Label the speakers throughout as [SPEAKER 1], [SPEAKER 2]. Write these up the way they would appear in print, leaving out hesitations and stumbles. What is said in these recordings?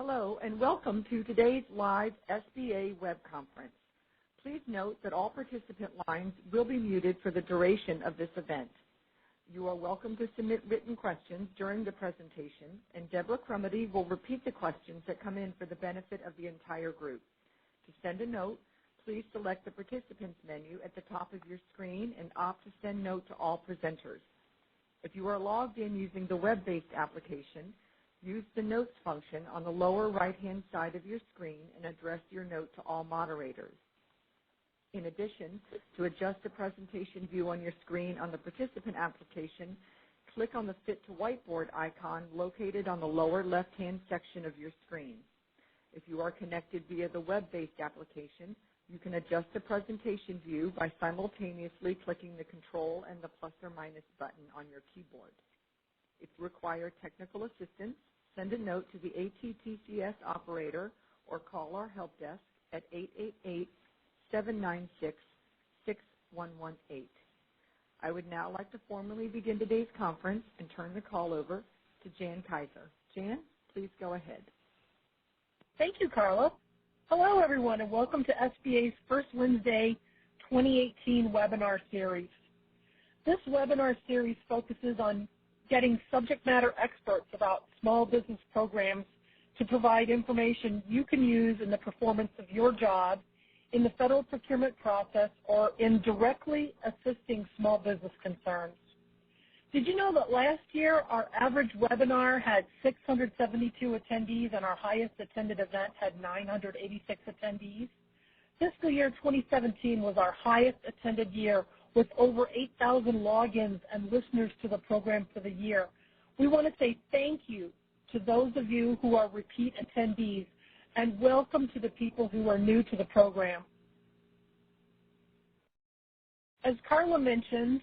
[SPEAKER 1] Hello, and welcome to today's live SBA web conference. Please note that all participant lines will be muted for the duration of this event. You are welcome to submit written questions during the presentation, and Deborah Crumity will repeat the questions that come in for the benefit of the entire group. To send a note, please select the Participants menu at the top of your screen and opt to send note to all presenters. If you are logged in using the web-based application, use the Notes function on the lower right-hand side of your screen and address your note to all moderators. In addition, to adjust the presentation view on your screen on the participant application, click on the Fit to Whiteboard icon located on the lower left-hand section of your screen. If you are connected via the web-based application, you can adjust the presentation view by simultaneously clicking the Control and the plus or minus button on your keyboard. If you require technical assistance, send a note to the ATTCS operator or call our help desk at 888-796-6118. I would now like to formally begin today's conference and turn the call over to Jan Kaiser. Jan, please go ahead.
[SPEAKER 2] Thank you, Carla. Hello, everyone, and welcome to SBA's First Wednesday 2018 webinar series. This webinar series focuses on getting subject matter experts about small business programs to provide information you can use in the performance of your job in the federal procurement process or in directly assisting small business concerns. Did you know that last year our average webinar had 672 attendees and our highest attended event had 986 attendees? Fiscal year 2017 was our highest attended year with over 8,000 logins and listeners to the program for the year. We want to say thank you to those of you who are repeat attendees and welcome to the people who are new to the program. As Carla mentioned,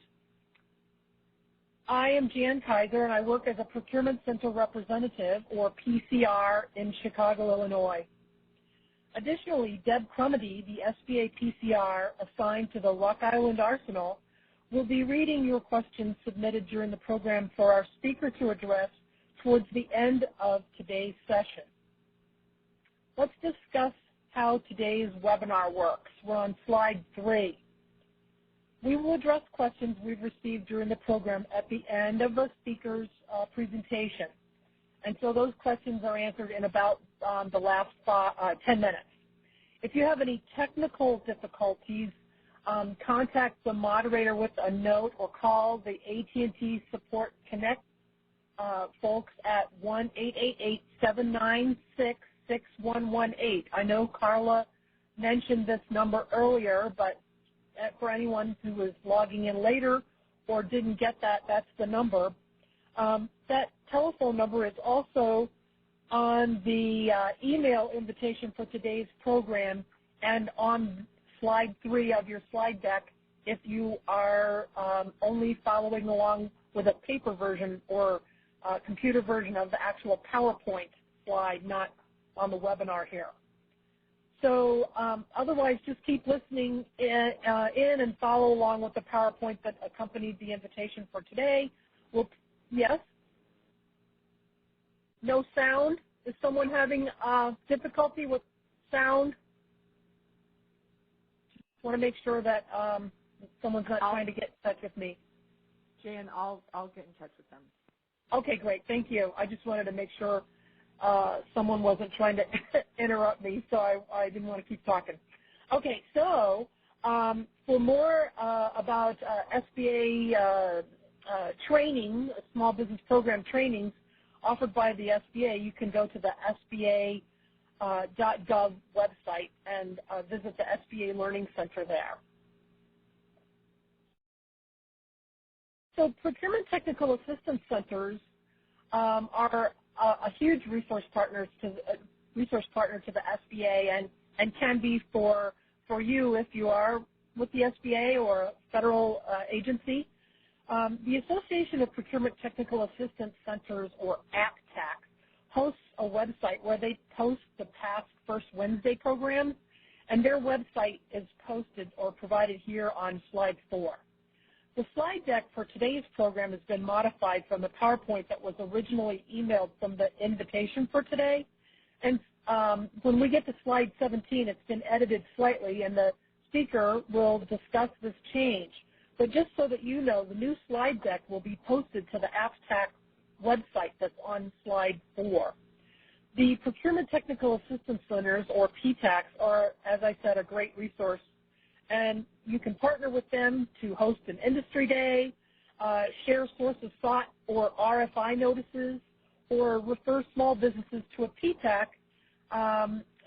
[SPEAKER 2] I am Jan Kaiser and I work as a Procurement Center Representative, or PCR, in Chicago, Illinois. Additionally, Deb Crumity, the SBA PCR assigned to the Rock Island Arsenal, will be reading your questions submitted during the program for our speaker to address towards the end of today's session. Let's discuss how today's webinar works. We're on slide 3. We will address questions we've received during the program at the end of the speaker's presentation. And so those questions are answered in about the last 10 minutes. If you have any technical difficulties, contact the moderator with a note or call the AT&T Support Connect folks at 1-888-796-6118. I know Carla mentioned this number earlier, but for anyone who is logging in later or didn't get that, that's the number. That telephone number is also on the email invitation for today's program and on slide 3 of your slide deck if you are only following along with a paper version or computer version of the actual PowerPoint slide, not on the webinar here. So otherwise, just keep listening in and follow along with the PowerPoint that accompanied the invitation for today. Yes? No sound? Is someone having difficulty with sound? Just want to make sure that someone's not trying to get in touch with me.
[SPEAKER 1] Jan, I'll get in touch with them.
[SPEAKER 2] Okay, great. Thank you. I just wanted to make sure someone wasn't trying to interrupt me, so I didn't want to keep talking. Okay, so for more about SBA training, small business program trainings offered by the SBA, you can go to the SBA.gov website and visit the SBA Learning Center there. So procurement technical assistance centers are a huge resource partner to the SBA and can be for you if you are with the SBA or a federal agency. The Association of Procurement Technical Assistance Centers, or APTAC, hosts a website where they post the past First Wednesday programs, and their website is posted or provided here on slide 4. The slide deck for today's program has been modified from the PowerPoint that was originally emailed from the invitation for today, And when we get to slide 17, it's been edited slightly, and the speaker will discuss this change. But just so that you know, the new slide deck will be posted to the PTAC website that's on slide 4. The Procurement Technical Assistance Centers, or PTACs, are, as I said, a great resource. And you can partner with them to host an industry day, share source of thought or RFI notices, or refer small businesses to a PTAC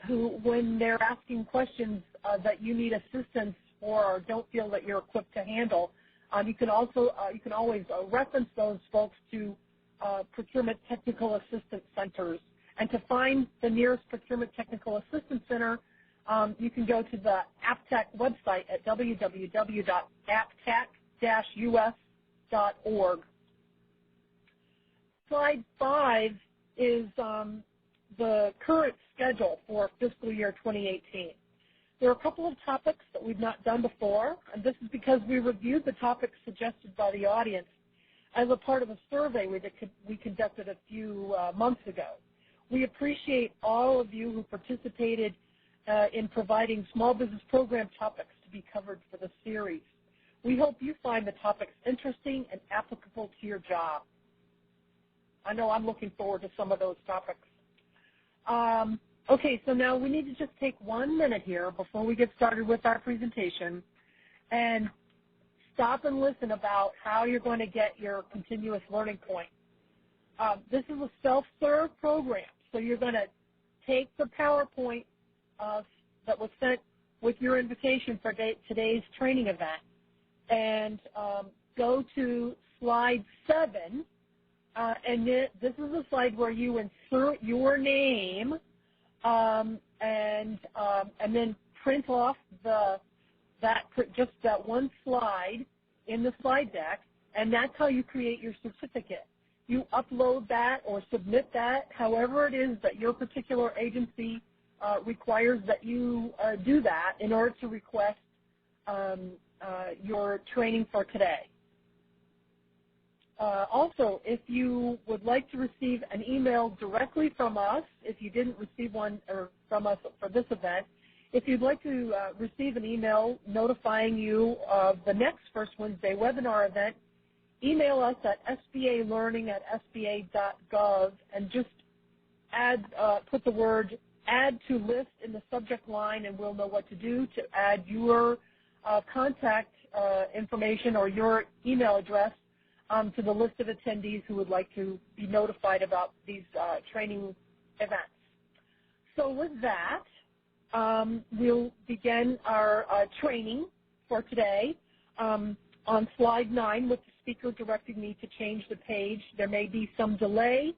[SPEAKER 2] who, when they're asking questions that you need assistance for or don't feel that you're equipped to handle, you can always reference those folks to Procurement Technical Assistance Centers. And to find the nearest Procurement Technical Assistance Center, you can go to the PTAC website at www.aptac-us.org. Slide 5 is the current schedule for fiscal year 2018. There are a couple of topics that we've not done before, and this is because we reviewed the topics suggested by the audience as a part of a survey we conducted a few months ago. We appreciate all of you who participated in providing small business program topics to be covered for the series. We hope you find the topics interesting and applicable to your job. I know I'm looking forward to some of those topics. Okay, so now we need to just take 1 minute here before we get started with our presentation and stop and listen about how you're going to get your continuous learning point. This is a self-serve program, so you're going to take the PowerPoint that was sent with your invitation for today's training event and go to slide 7, and this is a slide where you insert your name and then print off just that one slide in the slide deck, and that's how you create your certificate. You upload that or submit that, however it is that your particular agency requires that you do that in order to request your training for today. Also, if you would like to receive an email directly from us, if you didn't receive one from us for this event, if you'd like to receive an email notifying you of the next First Wednesday webinar event, email us at sbalearning@sba.gov and just put the word add to list in the subject line, and we'll know what to do to add your contact information or your email address to the list of attendees who would like to be notified about these training events. So with that, we'll begin our training for today on slide 9 with the speaker directing me to change the page. There may be some delay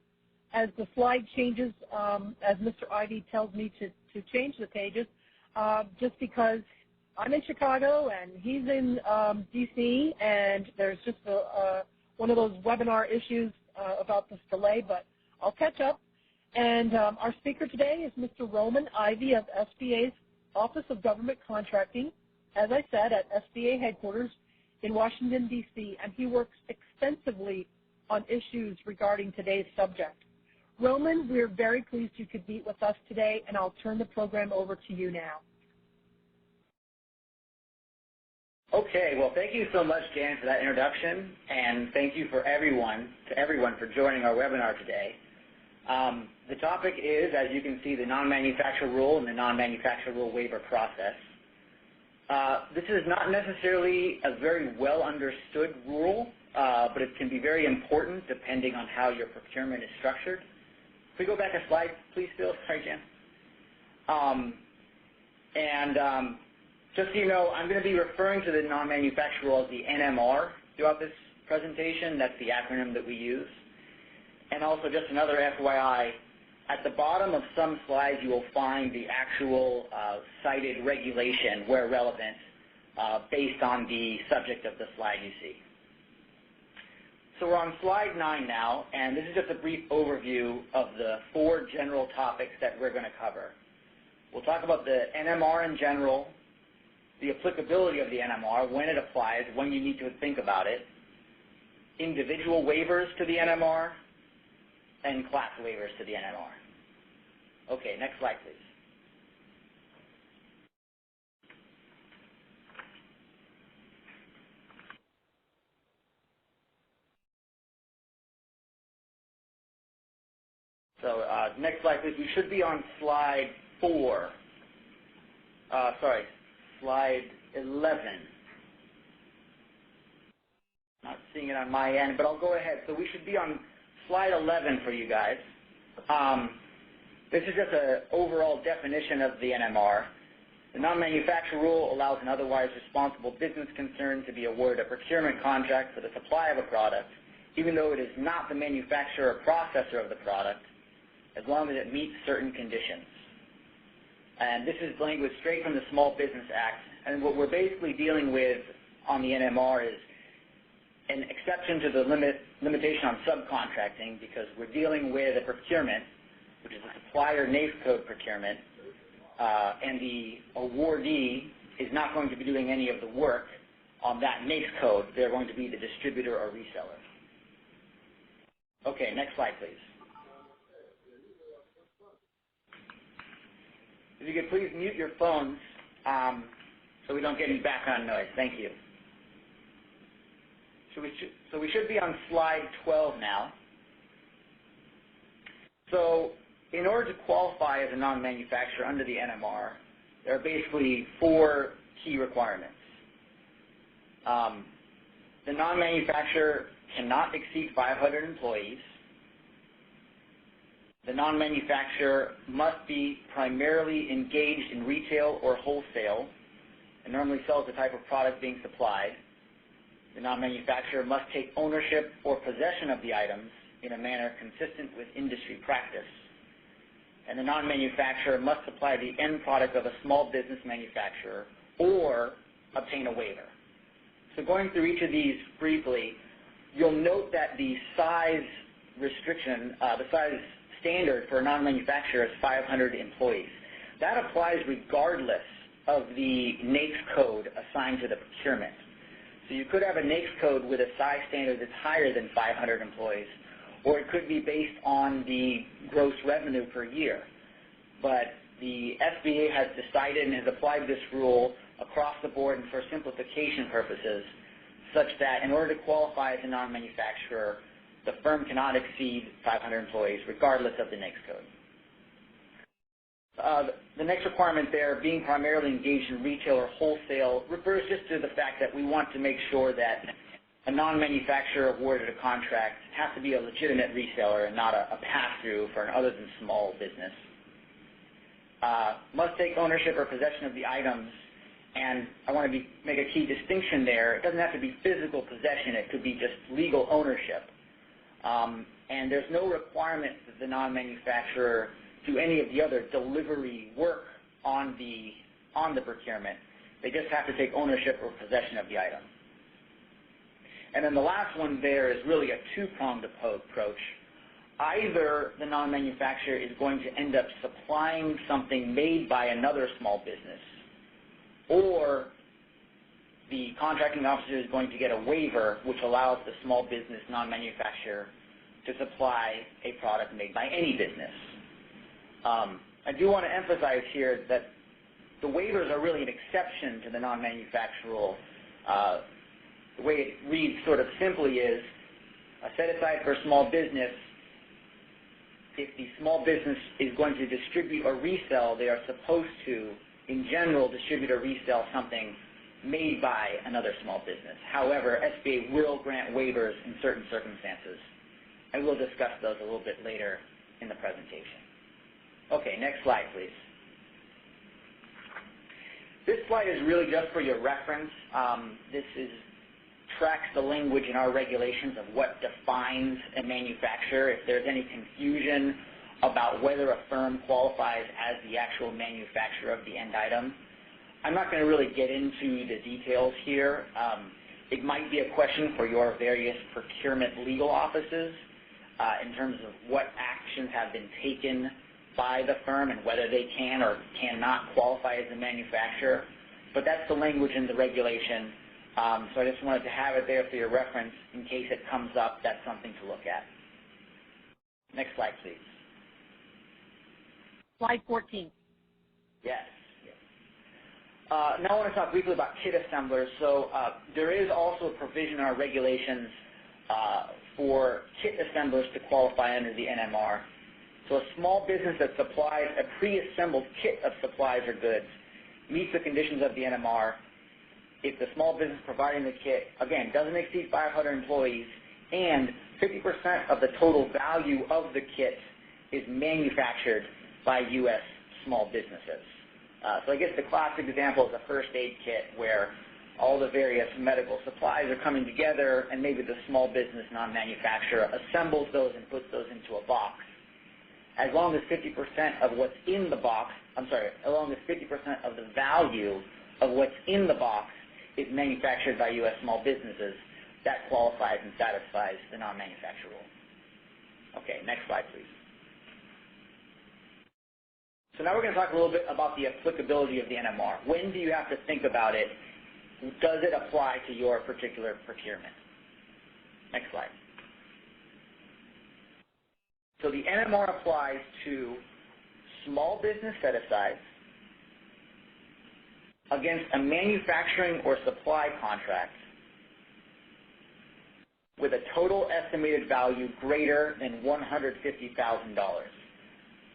[SPEAKER 2] as the slide changes, as Mr. Ivey tells me to change the pages, just because I'm in Chicago and he's in D.C., and there's just one of those webinar issues about this delay, but I'll catch up. And our speaker today is Mr. Roman Ivey of SBA's Office of Government Contracting, as I said, at SBA headquarters in Washington, D.C., and he works extensively on issues regarding today's subject. Roman, we're very pleased you could meet with us today, and I'll turn the program over to you now.
[SPEAKER 3] Okay, well, thank you so much, Jan, for that introduction, and thank you for everyone for joining our webinar today. The topic is, as you can see, the non-manufacturer rule and the non-manufacturer rule waiver process. This is not necessarily a very well understood rule, but it can be very important depending on how your procurement is structured. If we go back a slide, please, Phil. Sorry, Jan. Just so you know, I'm going to be referring to the non-manufacturer rule as the NMR throughout this presentation. That's the acronym that we use. And also, just another FYI, at the bottom of some slides you will find the actual cited regulation where relevant based on the subject of the slide you see. So we're on slide 9 now, and this is just a brief overview of the 4 general topics that we're going to cover. We'll talk about the NMR in general, the applicability of the NMR, when it applies, when you need to think about it, individual waivers to the NMR, and class waivers to the NMR. Okay, next slide, please. So next slide, please. We should be on slide 4. Slide 11. Not seeing it on my end, but I'll go ahead. So we should be on slide 11 for you guys. This is just an overall definition of the NMR. The non-manufacturer rule allows an otherwise responsible business concern to be awarded a procurement contract for the supply of a product, even though it is not the manufacturer or processor of the product, as long as it meets certain conditions. And this is language straight from the Small Business Act. And what we're basically dealing with on the NMR is an exception to the limitation on subcontracting, because we're dealing with a procurement, which is a supplier NAICS code procurement, and the awardee is not going to be doing any of the work on that NAICS code. They're going to be the distributor or reseller. Okay, next slide, please. If you could please mute your phones so we don't get any background noise. Thank you. So we should be on slide 12 now. So in order to qualify as a non-manufacturer under the NMR, there are basically 4 key requirements. The non-manufacturer cannot exceed 500 employees. The non-manufacturer must be primarily engaged in retail or wholesale and normally sells the type of product being supplied. The non-manufacturer must take ownership or possession of the items in a manner consistent with industry practice. And the non-manufacturer must supply the end product of a small business manufacturer or obtain a waiver. So going through each of these briefly, you'll note that the size restriction, the size standard for a non-manufacturer is 500 employees. That applies regardless of the NAICS code assigned to the procurement. So you could have a NAICS code with a size standard that's higher than 500 employees, or it could be based on the gross revenue per year. But the SBA has decided and has applied this rule across the board and for simplification purposes, such that in order to qualify as a non-manufacturer, the firm cannot exceed 500 employees, regardless of the NAICS code. The next requirement there, being primarily engaged in retail or wholesale, refers just to the fact that we want to make sure that a non-manufacturer awarded a contract has to be a legitimate reseller and not a pass-through for an other than small business. Must take ownership or possession of the items, and I want to make a key distinction there. It doesn't have to be physical possession. It could be just legal ownership. And there's no requirement that the non-manufacturer do any of the other delivery work on the procurement. They just have to take ownership or possession of the item. And then the last one there is really a two-pronged approach. Either the non-manufacturer is going to end up supplying something made by another small business, or the contracting officer is going to get a waiver which allows the small business non-manufacturer to supply a product made by any business. I do want to emphasize here that the waivers are really an exception to the non-manufacturer rule. The way it reads sort of simply is a set-aside for small business. If the small business is going to distribute or resell, they are supposed to, in general, distribute or resell something made by another small business. However, SBA will grant waivers in certain circumstances, and we'll discuss those a little bit later in the presentation. Okay, next slide, please. This slide is really just for your reference. This tracks the language in our regulations of what defines a manufacturer. If there's any confusion about whether a firm qualifies as the actual manufacturer of the end item, I'm not going to really get into the details here. It might be a question for your various procurement legal offices in terms of what actions have been taken by the firm and whether they can or cannot qualify as a manufacturer. But that's the language in the regulation. So I just wanted to have it there for your reference in case it comes up. That's something to look at. Next slide, please.
[SPEAKER 2] Slide 14.
[SPEAKER 3] Yes. Now I want to talk briefly about kit assemblers. So there is also a provision in our regulations for kit assemblers to qualify under the NMR. So a small business that supplies a pre-assembled kit of supplies or goods meets the conditions of the NMR if the small business providing the kit, again, doesn't exceed 500 employees and 50% of the total value of the kit is manufactured by U.S. small businesses. So I guess the classic example is a first aid kit where all the various medical supplies are coming together and maybe the small business non-manufacturer assembles those and puts those into a box. As long as 50% of what's in the box, as long as 50% of the value of what's in the box is manufactured by U.S. small businesses, that qualifies and satisfies the non-manufacturer rule. Okay, next slide, please. So now we're going to talk a little bit about the applicability of the NMR. When do you have to think about it? Does it apply to your particular procurement? Next slide. So the NMR applies to small business set-asides against a manufacturing or supply contract with a total estimated value greater than $150,000.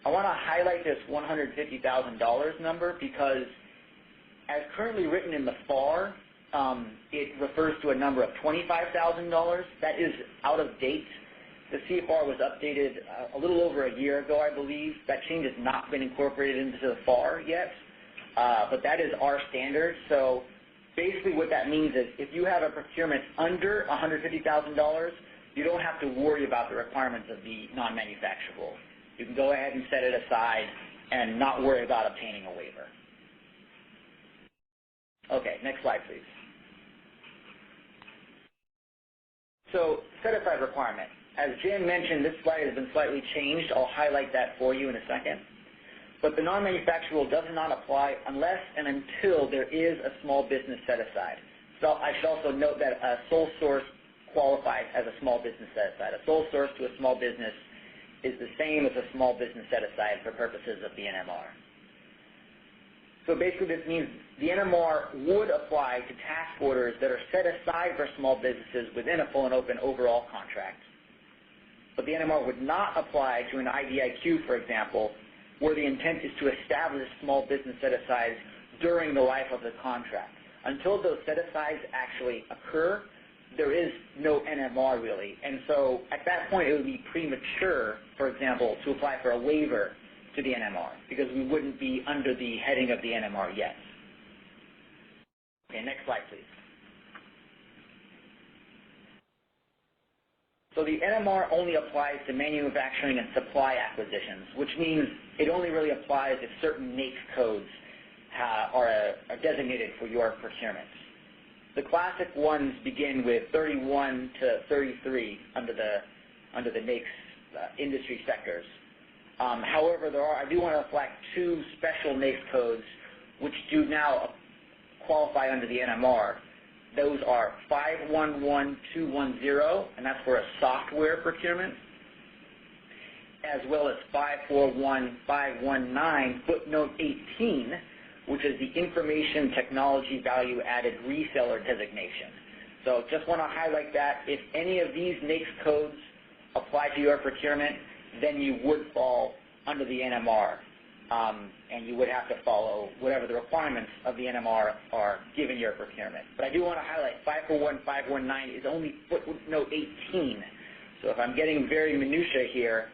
[SPEAKER 3] I want to highlight this $150,000 number because as currently written in the FAR, it refers to a number of $25,000. That is out of date. The CFR was updated a little over a year ago, I believe. That change has not been incorporated into the FAR yet, but that is our standard. So basically what that means is if you have a procurement under $150,000, you don't have to worry about the requirements of the non-manufacturer rule. You can go ahead and set it aside and not worry about obtaining a waiver. Okay, next slide, please. So set-aside requirement. As Jen mentioned, this slide has been slightly changed. I'll highlight that for you in a second. But the non-manufacturer rule does not apply unless and until there is a small business set-aside. So I should also note that a sole source qualifies as a small business set-aside. A sole source to a small business is the same as a small business set-aside for purposes of the NMR. So basically this means the NMR would apply to task orders that are set aside for small businesses within a full and open overall contract. But the NMR would not apply to an IDIQ, for example, where the intent is to establish small business set-asides during the life of the contract. Until those set-asides actually occur, there is no NMR really. And so at that point, it would be premature, for example, to apply for a waiver to the NMR because we wouldn't be under the heading of the NMR yet. Okay, next slide, please. So the NMR only applies to manufacturing and supply acquisitions, which means it only really applies if certain NAICS codes are designated for your procurement. The classic ones begin with 31 to 33 under the NAICS industry sectors. However, I do want to flag two special NAICS codes which do now qualify under the NMR. Those are 511210, and that's for a software procurement, as well as 541519, footnote 18, which is the Information Technology Value Added Reseller designation. So just want to highlight that if any of these NAICS codes apply to your procurement, then you would fall under the NMR, and you would have to follow whatever the requirements of the NMR are given your procurement. But I do want to highlight 541519 is only footnote 18. So if I'm getting very minutiae here,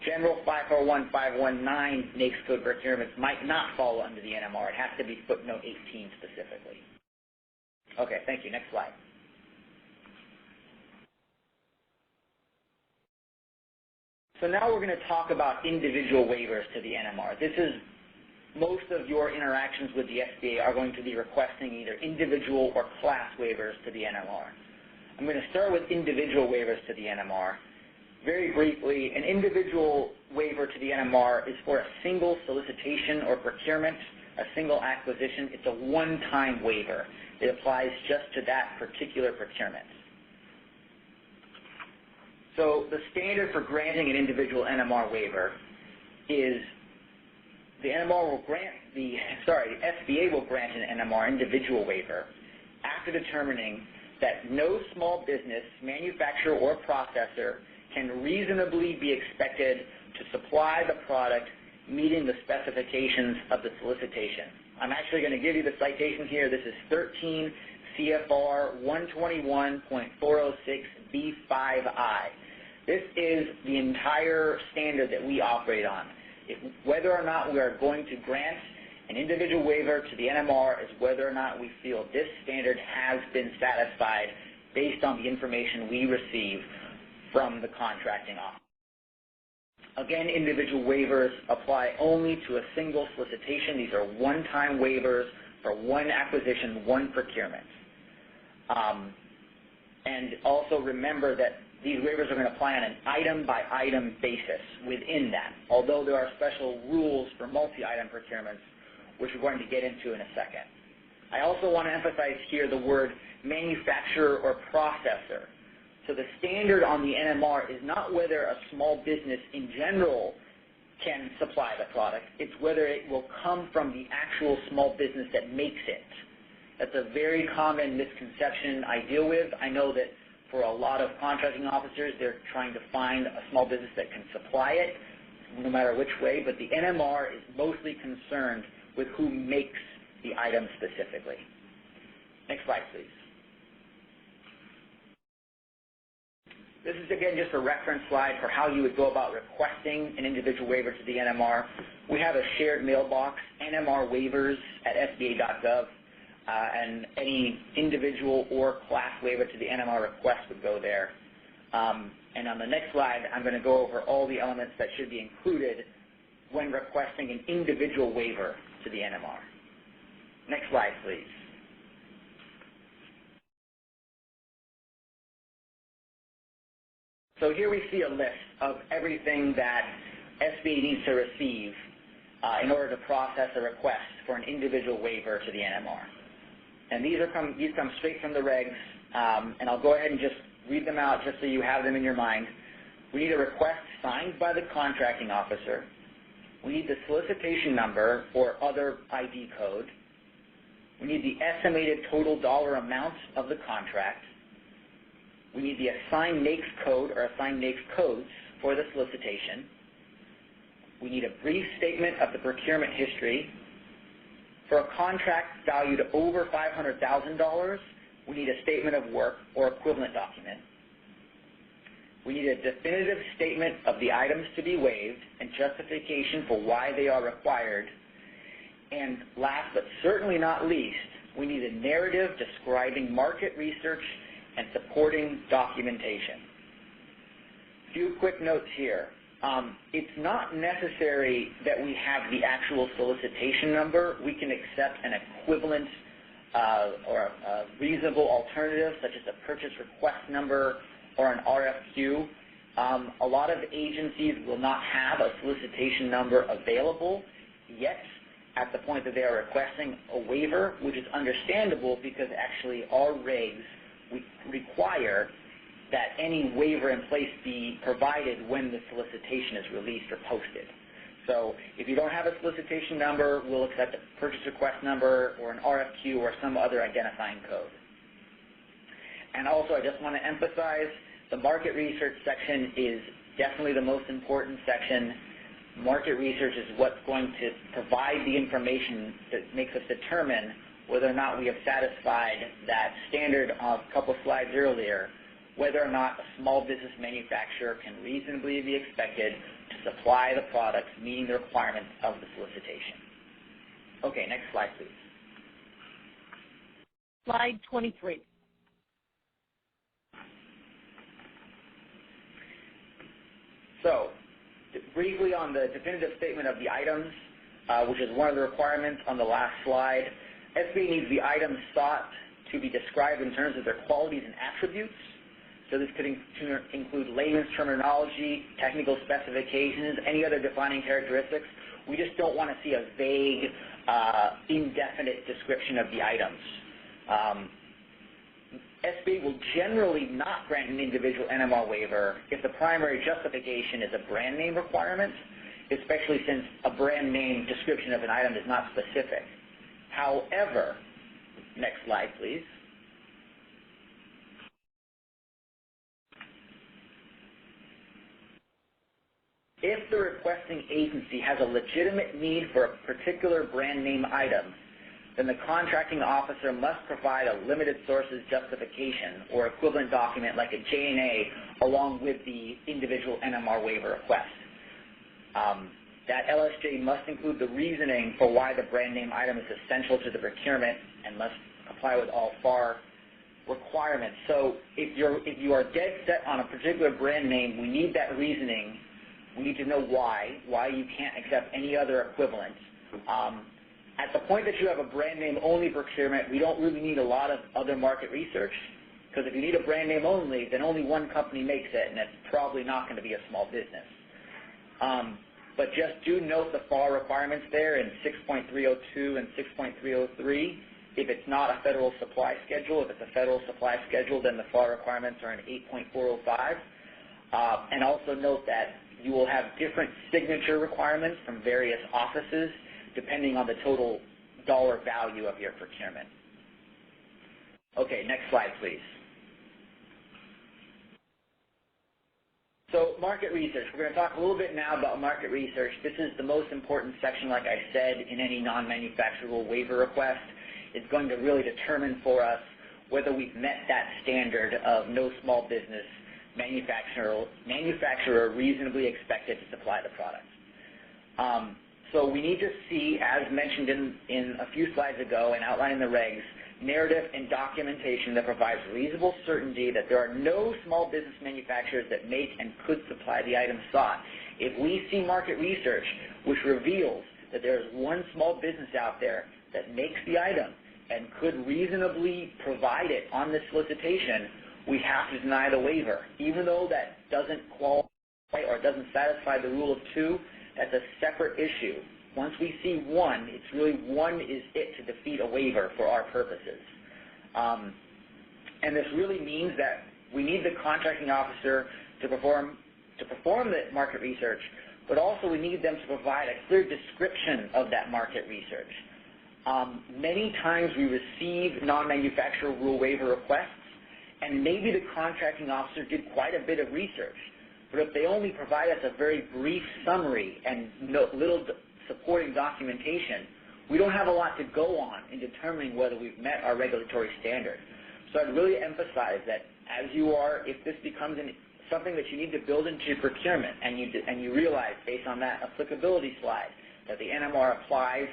[SPEAKER 3] general 541519 NAICS code procurements might not fall under the NMR. It has to be footnote 18 specifically. Okay, thank you. Next slide. So now we're going to talk about individual waivers to the NMR. This is most of your interactions with the SBA are going to be requesting either individual or class waivers to the NMR. I'm going to start with individual waivers to the NMR. Very briefly, an individual waiver to the NMR is for a single solicitation or procurement, a single acquisition. It's a one-time waiver. It applies just to that particular procurement. So the standard for granting an individual NMR waiver is the NMR will grant the SBA will grant an NMR individual waiver after determining that no small business, manufacturer, or processor can reasonably be expected to supply the product meeting the specifications of the solicitation. I'm actually going to give you the citation here. This is 13 CFR 121.406B5I. This is the entire standard that we operate on. Whether or not we are going to grant an individual waiver to the NMR is whether or not we feel this standard has been satisfied based on the information we receive from the contracting office. Again, individual waivers apply only to a single solicitation. These are one-time waivers for one acquisition, one procurement. And also remember that these waivers are going to apply on an item-by-item basis within that, although there are special rules for multi-item procurements, which we're going to get into in a second. I also want to emphasize here the word manufacturer or processor. So the standard on the NMR is not whether a small business in general can supply the product, it's whether it will come from the actual small business that makes it. That's a very common misconception I deal with. I know that for a lot of contracting officers, they're trying to find a small business that can supply it, no matter which way, but the NMR is mostly concerned with who makes the item specifically. Next slide, please. This is, again, just a reference slide for how you would go about requesting an individual waiver to the NMR. We have a shared mailbox, NMR waivers at SBA.gov, and any individual or class waiver to the NMR request would go there. And on the next slide, I'm going to go over all the elements that should be included when requesting an individual waiver to the NMR. Next slide, please. So here we see a list of everything that SBA needs to receive in order to process a request for an individual waiver to the NMR. And these come straight from the regs, and I'll go ahead and just read them out just so you have them in your mind. We need a request signed by the contracting officer. We need the solicitation number or other ID code. We need the estimated total dollar amount of the contract. We need the assigned NAICS code or assigned NAICS codes for the solicitation. We need a brief statement of the procurement history. For a contract valued over $500,000, we need a statement of work or equivalent document. We need a definitive statement of the items to be waived and justification for why they are required. And last but certainly not least, we need a narrative describing market research and supporting documentation. A few quick notes here. It's not necessary that we have the actual solicitation number. We can accept an equivalent or a reasonable alternative, such as a purchase request number or an RFQ. A lot of agencies will not have a solicitation number available yet at the point that they are requesting a waiver, which is understandable because actually our regs require that any waiver in place be provided when the solicitation is released or posted. So if you don't have a solicitation number, we'll accept a purchase request number or an RFQ or some other identifying code. And also, I just want to emphasize the market research section is definitely the most important section. Market research is what's going to provide the information that makes us determine whether or not we have satisfied that standard of a couple slides earlier, whether or not a small business manufacturer can reasonably be expected to supply the products meeting the requirements of the solicitation. Okay, next slide, please.
[SPEAKER 2] Slide 23.
[SPEAKER 3] So, briefly on the definitive statement of the items, which is one of the requirements on the last slide, SBA needs the items sought to be described in terms of their qualities and attributes. So this could include layman's terminology, technical specifications, any other defining characteristics. We just don't want to see a vague, indefinite description of the items. SBA will generally not grant an individual NMR waiver if the primary justification is a brand name requirement especially since a brand name description of an item is not specific. However, next slide, please. If the requesting agency has a legitimate need for a particular brand name item, then the contracting officer must provide a limited sources justification or equivalent document like a J&A along with the individual NMR waiver request. That LSJ must include the reasoning for why the brand name item is essential to the procurement and must comply with all FAR requirements. So if you are dead set on a particular brand name, we need that reasoning. We need to know why you can't accept any other equivalent. At the point that you have a brand name only procurement, we don't really need a lot of other market research, because if you need a brand name only, then only one company makes it, and that's probably not going to be a small business. But just do note the FAR requirements there in 6.302 and 6.303. If it's not a federal supply schedule, if it's a federal supply schedule, then the FAR requirements are in 8.405. And also note that you will have different signature requirements from various offices depending on the total dollar value of your procurement. Okay, next slide, please. So market research. We're going to talk a little bit now about market research. This is the most important section, like I said, in any non-manufacturer rule waiver request. It's going to really determine for us whether we've met that standard of no small business manufacturer reasonably expected to supply the product. So we need to see, as mentioned in a few slides ago and outlined in the regs, narrative and documentation that provides reasonable certainty that there are no small business manufacturers that make and could supply the item sought. If we see market research which reveals that there is one small business out there that makes the item and could reasonably provide it on this solicitation, we have to deny the waiver. Even though that doesn't qualify or doesn't satisfy the rule of two, that's a separate issue. Once we see one, it's really one is it to defeat a waiver for our purposes. And this really means that we need the contracting officer to perform the market research, but also we need them to provide a clear description of that market research. Many times we receive non-manufacturer rule waiver requests, and maybe the contracting officer did quite a bit of research, but if they only provide us a very brief summary and little supporting documentation, we don't have a lot to go on in determining whether we've met our regulatory standard. So I'd really emphasize that as you are, if this becomes something that you need to build into your procurement and you realize based on that applicability slide that the NMR applies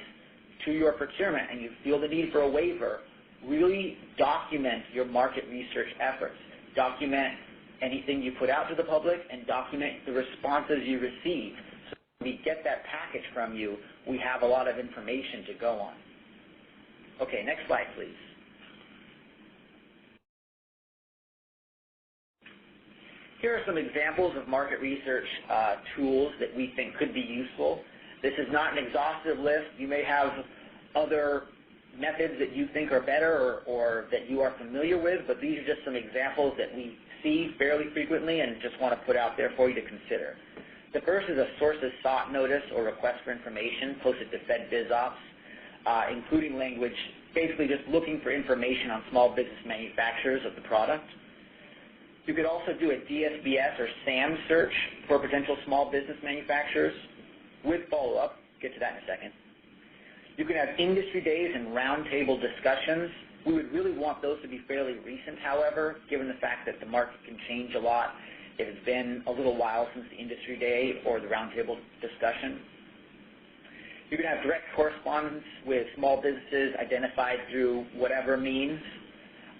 [SPEAKER 3] to your procurement and you feel the need for a waiver, really document your market research efforts. Document anything you put out to the public and document the responses you receive. So when we get that package from you, we have a lot of information to go on. Okay, next slide, please. Here are some examples of market research tools that we think could be useful. This is not an exhaustive list. You may have other methods that you think are better or that you are familiar with, but these are just some examples that we see fairly frequently and just want to put out there for you to consider. The first is a sources sought notice or request for information posted to Fed Biz Ops, including language basically just looking for information on small business manufacturers of the product. You could also do a DSBS or SAM search for potential small business manufacturers with follow-up. Get to that in a second. You can have industry days and roundtable discussions. We would really want those to be fairly recent, however, given the fact that the market can change a lot if it's been a little while since the industry day or the roundtable discussion. You can have direct correspondence with small businesses identified through whatever means.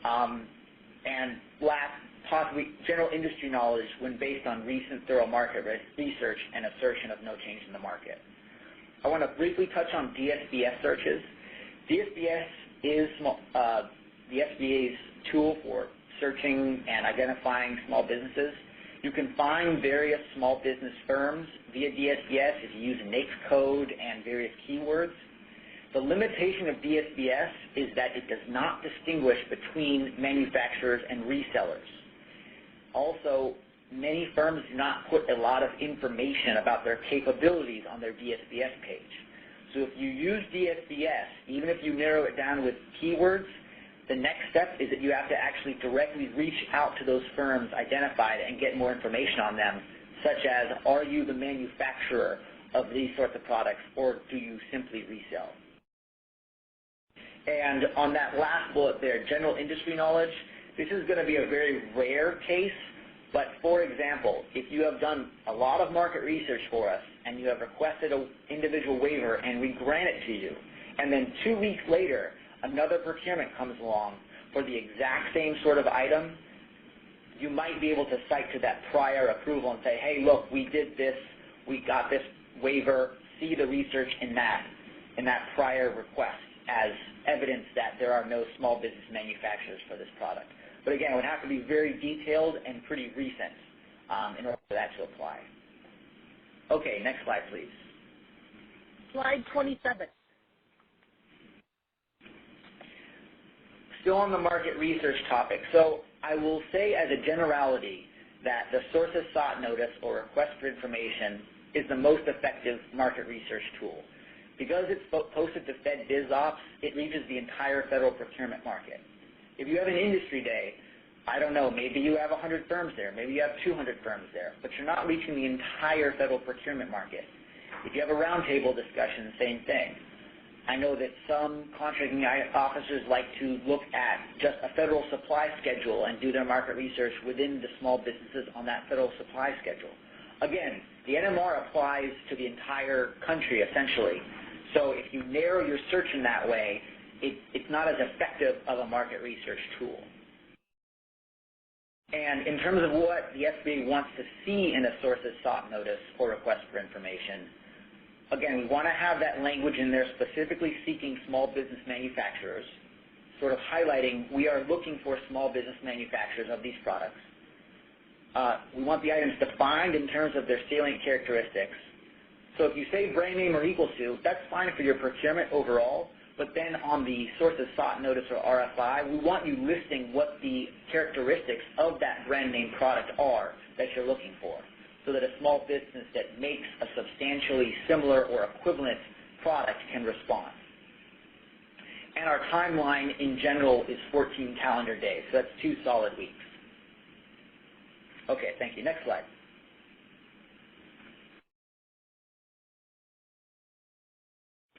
[SPEAKER 3] And last, possibly general industry knowledge when based on recent thorough market research and assertion of no change in the market. I want to briefly touch on DSBS searches. DSBS is the SBA's tool for searching and identifying small businesses. You can find various small business firms via DSBS if you use a NAICS code and various keywords. The limitation of DSBS is that it does not distinguish between manufacturers and resellers. Also, many firms do not put a lot of information about their capabilities on their DSBS page. So if you use DSBS, even if you narrow it down with keywords, the next step is that you have to actually directly reach out to those firms identified and get more information on them, such as, are you the manufacturer of these sorts of products, or do you simply resell? And on that last bullet there, general industry knowledge, this is going to be a very rare case, but for example, if you have done a lot of market research for us and you have requested an individual waiver and we grant it to you, and then 2 weeks later another procurement comes along for the exact same sort of item, you might be able to cite to that prior approval and say, hey, look, we did this, we got this waiver, see the research in that prior request as evidence that there are no small business manufacturers for this product. But again, it would have to be very detailed and pretty recent in order for that to apply. Okay, next slide, please.
[SPEAKER 2] Slide 27.
[SPEAKER 3] Still on the market research topic. So I will say as a generality that the sources sought notice or request for information is the most effective market research tool. Because it's posted to Fed BizOps, it reaches the entire federal procurement market. If you have an industry day, I don't know, maybe you have 100 firms there, maybe you have 200 firms there, but you're not reaching the entire federal procurement market. If you have a roundtable discussion, same thing. I know that some contracting officers like to look at just a federal supply schedule and do their market research within the small businesses on that federal supply schedule. Again, the NMR applies to the entire country essentially. So if you narrow your search in that way, it's not as effective of a market research tool. And in terms of what the SBA wants to see in a sources sought notice or request for information, again, we want to have that language in there specifically seeking small business manufacturers, sort of highlighting we are looking for small business manufacturers of these products. We want the items defined in terms of their salient characteristics. So if you say brand name or equal to, that's fine for your procurement overall, but then on the sources sought notice or RFI, we want you listing what the characteristics of that brand name product are that you're looking for, so that a small business that makes a substantially similar or equivalent product can respond. And our timeline in general is 14 calendar days, so that's 2 solid weeks. Okay, thank you. Next slide.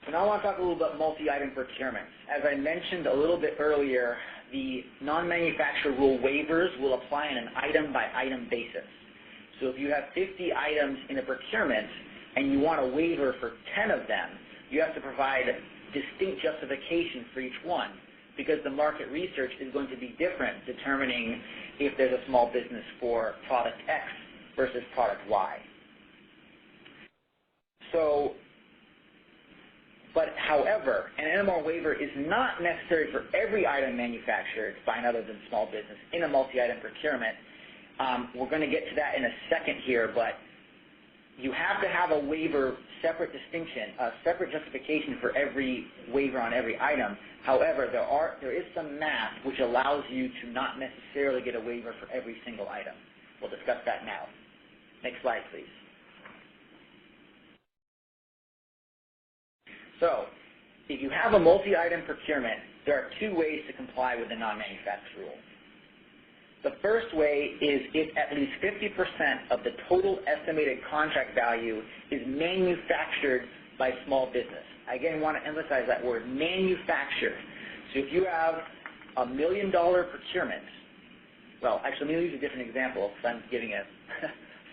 [SPEAKER 3] So now I want to talk a little about multi-item procurements. As I mentioned a little bit earlier, the non-manufacturer rule waivers will apply on an item-by-item basis. So if you have 50 items in a procurement and you want a waiver for 10 of them, you have to provide distinct justification for each one, because the market research is going to be different determining if there's a small business for product X versus product Y. So, but however, an NMR waiver is not necessary for every item manufactured by another than small business in a multi-item procurement. We're going to get to that in a second here, but you have to have a waiver separate distinction, a separate justification for every waiver on every item. However, there is some math which allows you to not necessarily get a waiver for every single item. We'll discuss that now. Next slide, please. So, if you have a multi-item procurement, there are 2 ways to comply with the non-manufacturer rule. The first way is if at least 50% of the total estimated contract value is manufactured by small business. I again want to emphasize that word, manufactured. So if you have a $1 million procurement, well, actually, let me use a different example because I'm giving a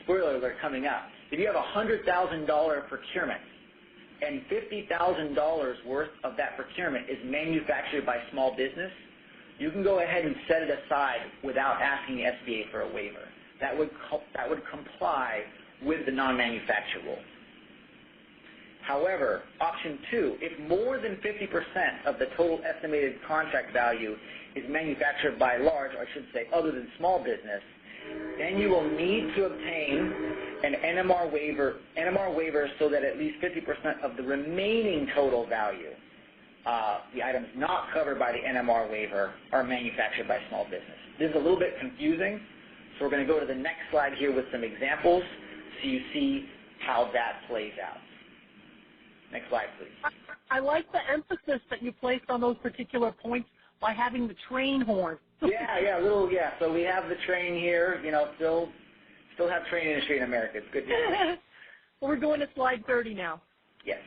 [SPEAKER 3] spoiler alert coming up. If you have a $100,000 procurement and $50,000 worth of that procurement is manufactured by small business, you can go ahead and set it aside without asking the SBA for a waiver. That would comply with the non-manufacturer rule. However, option 2, if more than 50% of the total estimated contract value is manufactured by large, or I should say other than small business, then you will need to obtain an NMR waiver so that at least 50% of the remaining total value, the items not covered by the NMR waiver, are manufactured by small business. This is a little bit confusing, So we're going to go to the next slide here with some examples so you see how that plays out. Next slide, please.
[SPEAKER 2] I like the emphasis that you placed on those particular points by having the train horn.
[SPEAKER 3] Yeah. So we have the train here, still have train industry in America. It's good.
[SPEAKER 2] Well, we're going to slide 30 now.
[SPEAKER 3] Yes.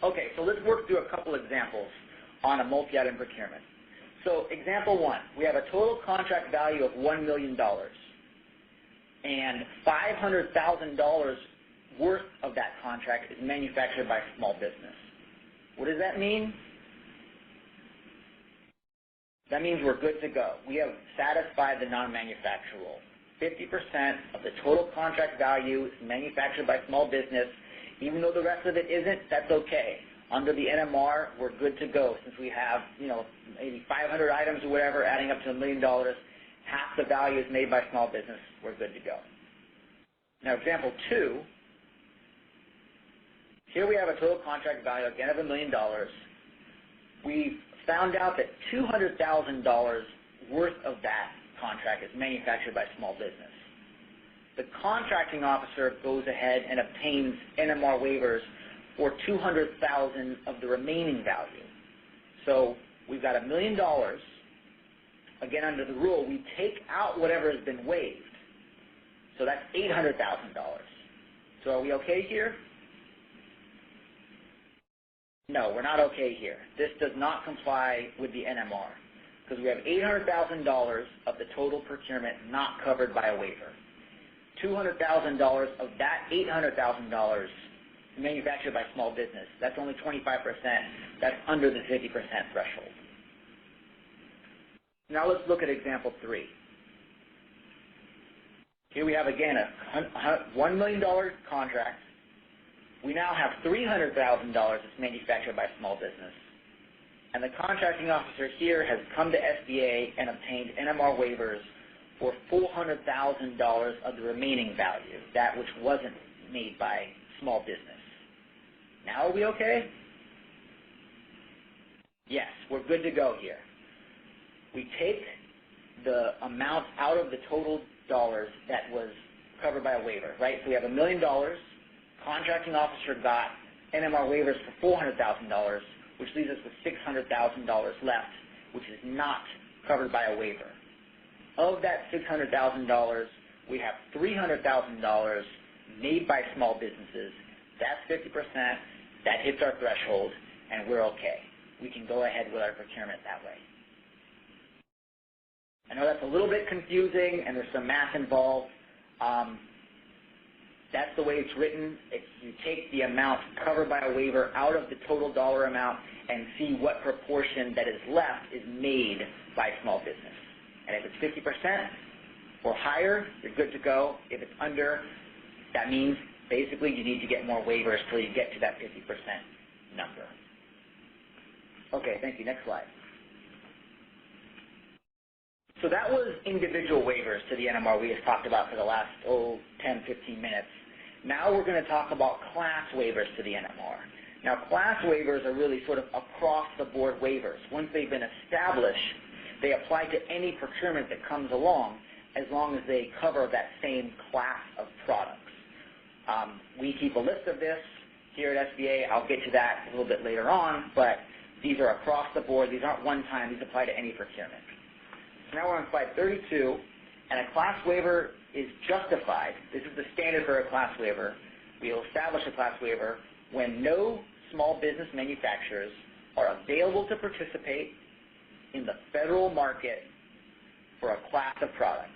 [SPEAKER 3] Okay, so let's work through a couple examples on a multi-item procurement. So example one, we have a total contract value of $1 million, and $500,000 worth of that contract is manufactured by small business. What does that mean? That means we're good to go. We have satisfied the non-manufacturer rule. 50% of the total contract value is manufactured by small business. Even though the rest of it isn't, that's okay. Under the NMR, we're good to go since we have, maybe 500 items or whatever, adding up to $1 million. Half the value is made by small business. We're good to go. Now, example two. Here we have a total contract value, again, of $1 million. We've found out that $200,000 worth of that contract is manufactured by small business. The contracting officer goes ahead and obtains NMR waivers for $200,000 of the remaining value. So we've got $1 million. Again, under the rule, we take out whatever has been waived. So that's $800,000. So are we okay here? No, we're not okay here. This does not comply with the NMR because we have $800,000 of the total procurement not covered by a waiver. $200,000 of that $800,000 manufactured by small business. That's only 25%. That's under the 50% threshold. Now let's look at example three. Here we have, again, a $1 million contract. We now have $300,000 that's manufactured by small business. And the contracting officer here has come to SBA and obtained NMR waivers for $400,000 of the remaining value, that which wasn't made by small business. Now are we okay? Yes, we're good to go here. We take the amount out of the total dollars that was covered by a waiver, right? So we have $1 million. Contracting officer got NMR waivers for $400,000, which leaves us with $600,000 left, which is not covered by a waiver. Of that $600,000, we have $300,000 made by small businesses. That's 50%. That hits our threshold, and we're okay. We can go ahead with our procurement that way. I know that's a little bit confusing, and there's some math involved. That's the way it's written. You take the amount covered by a waiver out of the total dollar amount and see what proportion that is left is made by small business. And if it's 50% or higher, you're good to go. If it's under, that means basically you need to get more waivers till you get to that 50% number. Okay, thank you. Next slide. So that was individual waivers to the NMR we just talked about for the last, 10, 15 minutes. Now we're going to talk about class waivers to the NMR. Now, class waivers are really sort of across-the-board waivers. Once they've been established, they apply to any procurement that comes along as long as they cover that same class of products. We keep a list of this here at SBA. I'll get to that a little bit later on, but these are across the board. These aren't one-time. These apply to any procurement. So now we're on slide 32, and a class waiver is justified. This is the standard for a class waiver. We'll establish a class waiver when no small business manufacturers are available to participate in the federal market for a class of products.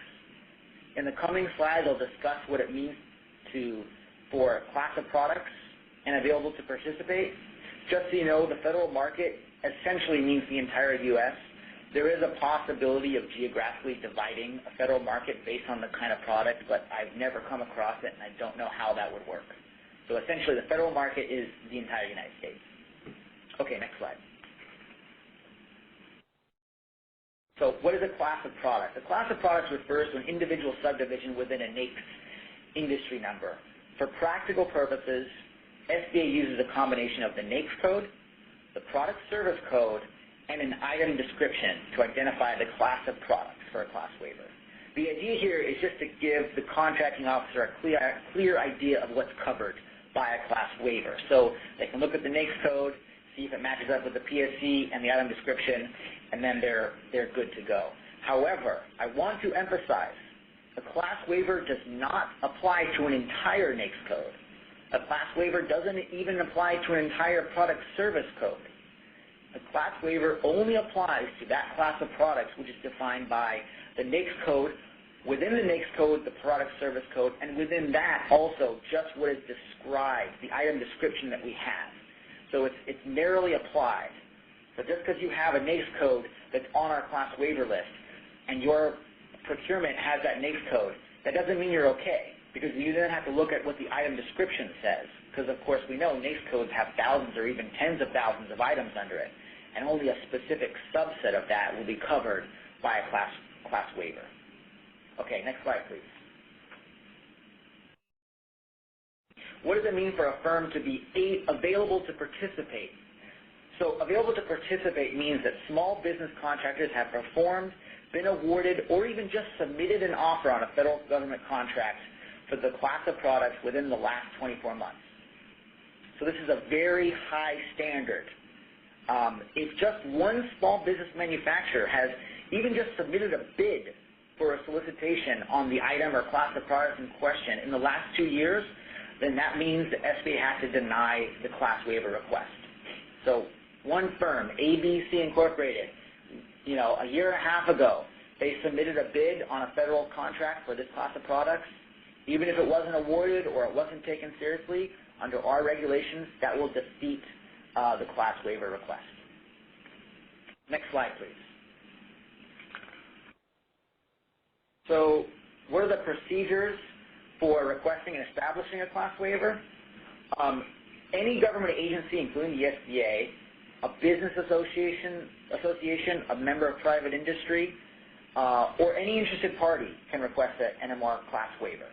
[SPEAKER 3] In the coming slides, I'll discuss what it means for a class of products and available to participate. Just so you know, the federal market essentially means the entire U.S. There is a possibility of geographically dividing a federal market based on the kind of product, but I've never come across it, and I don't know how that would work. So essentially, the federal market is the entire United States. Okay, next slide. So what is a class of products? A class of products refers to an individual subdivision within a NAICS industry number. For practical purposes, SBA uses a combination of the NAICS code, the product service code, and an item description to identify the class of products. for a class waiver. The idea here is just to give the contracting officer a clear idea of what's covered by a class waiver. So they can look at the NAICS code, see if it matches up with the PSC and the item description, and then they're good to go. However, I want to emphasize a class waiver does not apply to an entire NAICS code. A class waiver doesn't even apply to an entire product service code. A class waiver only applies to that class of products which is defined by the NAICS code, within the NAICS code, the product service code, and within that also just what is described, the item description that we have. So it's narrowly applied. So just because you have a NAICS code that's on our class waiver list and your procurement has that NAICS code, that doesn't mean you're okay, because you then have to look at what the item description says, because of course we know NAICS codes have thousands or even tens of thousands of items under it, and only a specific subset of that will be covered by a class waiver. Okay, next slide, please. What does it mean for a firm to be available to participate? So available to participate means that small business contractors have performed, been awarded, or even just submitted an offer on a federal government contract for the class of products within the last 24 months. So this is a very high standard. If just one small business manufacturer has even just submitted a bid for a solicitation on the item or class of products in question in the last 2 years, then that means the SBA has to deny the class waiver request. So one firm, ABC Incorporated, a year and a half ago, they submitted a bid on a federal contract for this class of products. Even if it wasn't awarded or it wasn't taken seriously, under our regulations, that will defeat the class waiver request. Next slide, please. So what are the procedures for requesting and establishing a class waiver? Any government agency, including the SBA, a business association, a member of private industry, or any interested party can request an NMR class waiver.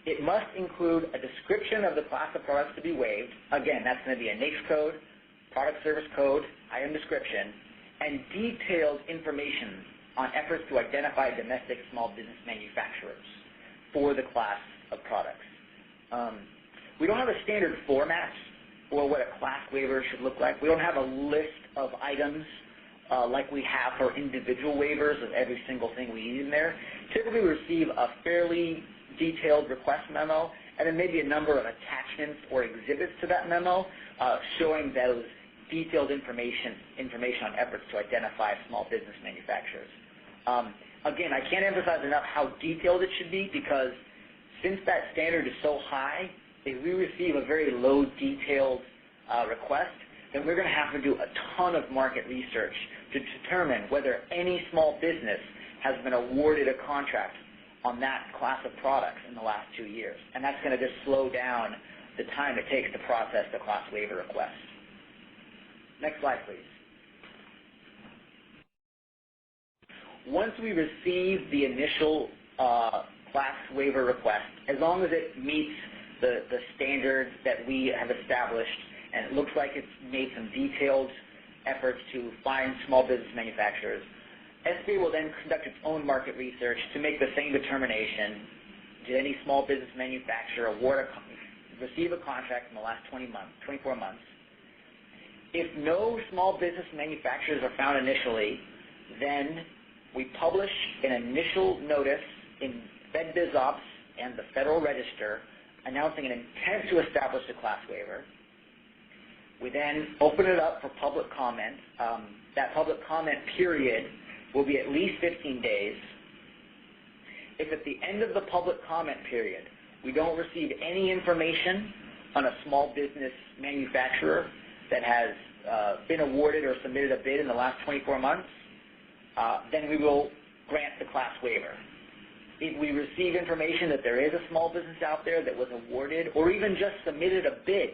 [SPEAKER 3] It must include a description of the class of products to be waived. Again, that's going to be a NAICS code, product service code, item description, and detailed information on efforts to identify domestic small business manufacturers for the class of products. We don't have a standard format for what a class waiver should look like. We don't have a list of items like we have for individual waivers of every single thing we need in there. Typically we receive a fairly detailed request memo and then maybe a number of attachments or exhibits to that memo showing those detailed information on efforts to identify small business manufacturers. Again, I can't emphasize enough how detailed it should be, because since that standard is so high, if we receive a very low detailed request, then we're going to have to do a ton of market research to determine whether any small business has been awarded a contract on that class of products in the last 2 years. And that's going to just slow down the time it takes to process the class waiver request. Next slide, please. Once we receive the initial class waiver request, as long as it meets the standards that we have established and it looks like it's made some detailed efforts to find small business manufacturers, SBA will then conduct its own market research to make the same determination: did any small business manufacturer receive a contract in the last 24 months? If no small business manufacturers are found initially, then we publish an initial notice in FedBizOpps and the Federal Register announcing an intent to establish a class waiver. We then open it up for public comment. That public comment period will be at least 15 days. If at the end of the public comment period we don't receive any information on a small business manufacturer that has been awarded or submitted a bid in the last 24 months, then we will grant the class waiver. If we receive information that there is a small business out there that was awarded or even just submitted a bid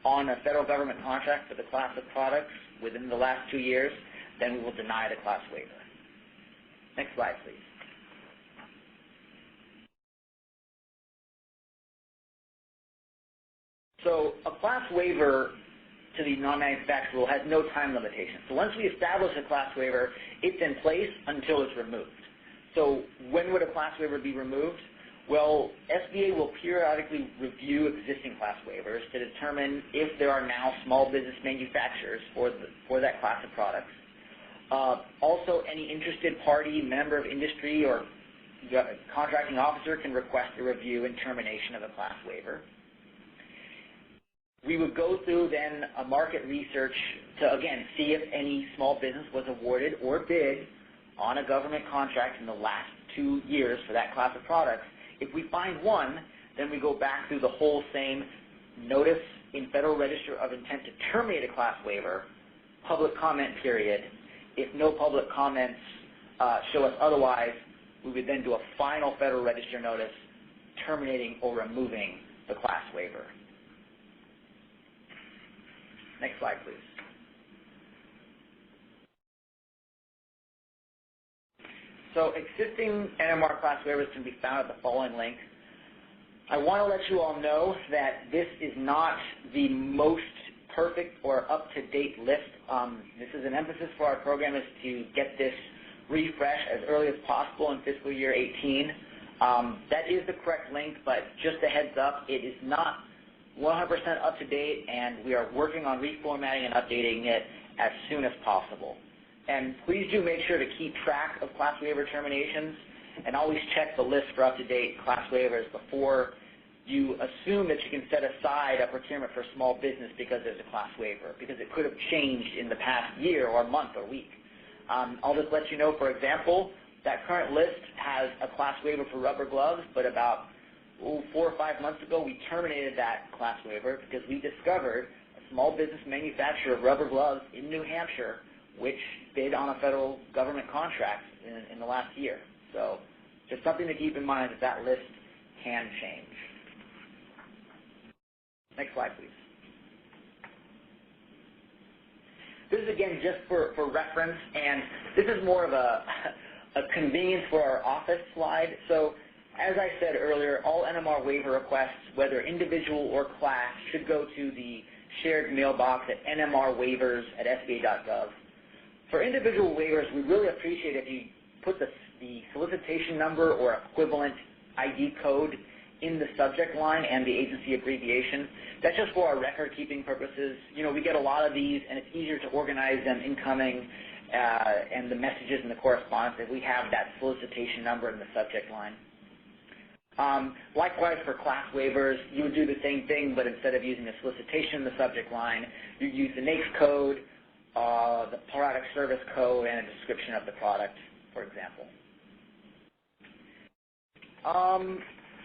[SPEAKER 3] on a federal government contract for the class of products within the last 2 years, then we will deny the class waiver. Next slide, please. So a class waiver to the non-manufacturer rule has no time limitation. So once we establish a class waiver, it's in place until it's removed. So when would a class waiver be removed? Well, SBA will periodically review existing class waivers to determine if there are now small business manufacturers for that class of products. Also, any interested party, member of industry, or contracting officer can request a review and termination of a class waiver. We would go through then a market research to, again, see if any small business was awarded or bid on a government contract in the last 2 years for that class of products. If we find one, then we go back through the whole same notice in Federal Register of intent to terminate a class waiver, public comment period. If no public comments show us otherwise, we would then do a final Federal Register notice terminating or removing the class waiver. Next slide, please. So existing NMR class waivers can be found at the following link. I want to let you all know that this is not the most perfect or up-to-date list. This is an emphasis for our program is to get this refreshed as early as possible in fiscal year 18. That is the correct link, but just a heads up, it is not 100% up to date, and we are working on reformatting and updating it as soon as possible. And please do make sure to keep track of class waiver terminations and always check the list for up-to-date class waivers before you assume that you can set aside a procurement for small business because there's a class waiver, because it could have changed in the past year or month or week. I'll just let you know, for example, that current list has a class waiver for rubber gloves, but about 4 or 5 months ago we terminated that class waiver because we discovered a small business manufacturer of rubber gloves in New Hampshire which bid on a federal government contract in the last year. So just something to keep in mind that that list can change. Next slide, please. This is, again, just for reference, and this is more of a convenience for our office slide. So as I said earlier, all NMR waiver requests, whether individual or class, should go to the shared mailbox at nmrwaivers@sba.gov. For individual waivers, we really appreciate if you put the solicitation number or equivalent ID code in the subject line and the agency abbreviation. That's just for our record-keeping purposes. You know, we get a lot of these, and it's easier to organize them incoming and the messages and the correspondence if we have that solicitation number in the subject line. Likewise, for class waivers, you would do the same thing, but instead of using a solicitation in the subject line, you use the NAICS code, the product service code, and a description of the product, for example.